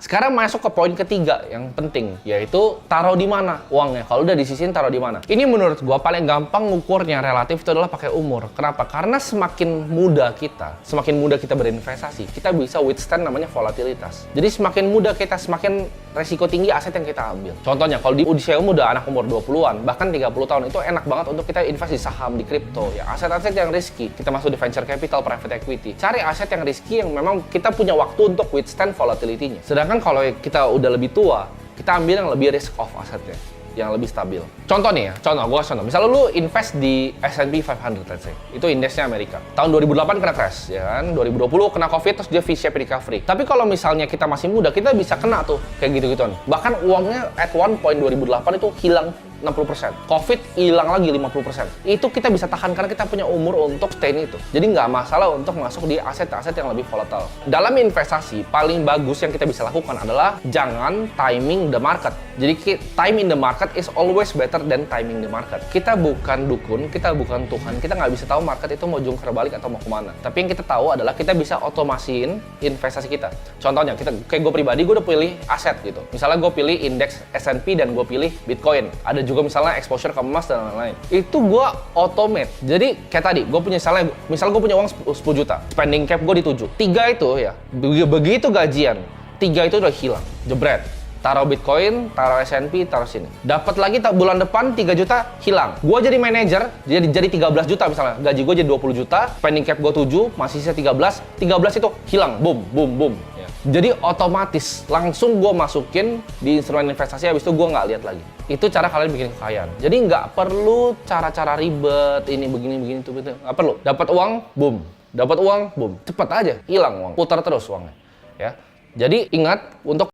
Sekarang masuk ke poin ketiga yang penting, yaitu taruh di mana uangnya. Kalau udah disisihin, taruh di mana. Ini menurut gua paling gampang ngukurnya relatif itu adalah pakai umur. Kenapa? Karena semakin muda kita berinvestasi, kita bisa withstand namanya volatilitas. Jadi semakin muda kita, semakin resiko tinggi aset yang kita ambil. Contohnya, kalau di usia muda, anak umur 20-an, bahkan 30 tahun, itu enak banget untuk kita invest di saham, di kripto, ya. Aset-aset yang risky. Kita masuk di venture capital, private equity. Cari aset yang risky yang memang kita punya waktu untuk withstand volatility-nya. Sedangkan kalau kita udah lebih tua, kita ambil yang lebih risk off asetnya, yang lebih stabil. Contoh nih ya, gua kasih contoh. Misalnya lu invest di S&P 500, let's say. Itu indeksnya Amerika. Tahun 2008 kena crash, ya kan? 2020 kena COVID, terus dia V-shape recovery. Tapi kalau misalnya kita masih muda, kita bisa kena tuh, kayak gitu-gituan. Bahkan uangnya at one point 2008 itu hilang 60%. Covid hilang lagi 50%. Itu kita bisa tahan karena kita punya umur untuk stay itu. Jadi nggak masalah untuk masuk di aset-aset yang lebih volatile. Dalam investasi, paling bagus yang kita bisa lakukan adalah jangan timing the market. Jadi time in the market is always better than timing the market. Kita bukan dukun, kita bukan Tuhan. Kita nggak bisa tahu market itu mau jungkir balik atau mau kemana. Tapi yang kita tahu adalah kita bisa otomasiin investasi kita. Contohnya, kayak gue pribadi, gue udah pilih aset gitu. Misalnya gue pilih indeks S&P dan gue pilih Bitcoin. Ada juga misalnya exposure ke emas dan lain-lain. Itu gue automate. Jadi kayak tadi, gue punya misal gue punya uang 10 juta, spending cap gue di 7. 3 itu ya, begitu gajian, 3 itu udah hilang, jebret. Taruh Bitcoin, taruh S&P, taruh sini. Dapat lagi bulan depan 3 juta hilang. Gue jadi manajer, jadi 13 juta misalnya. Gaji gue jadi 20 juta, spending cap gue 7, masih sisa 13. 13 itu hilang, boom, boom, boom. Jadi otomatis langsung gue masukin di instrumen investasi, habis itu gue nggak lihat lagi. Itu cara kalian bikin kekayaan. Jadi nggak perlu cara-cara ribet, ini begini itu gitu. Nggak perlu. Dapat uang, boom. Dapat uang, boom. Cepet aja, hilang uang. Putar terus uangnya. Ya. Jadi ingat untuk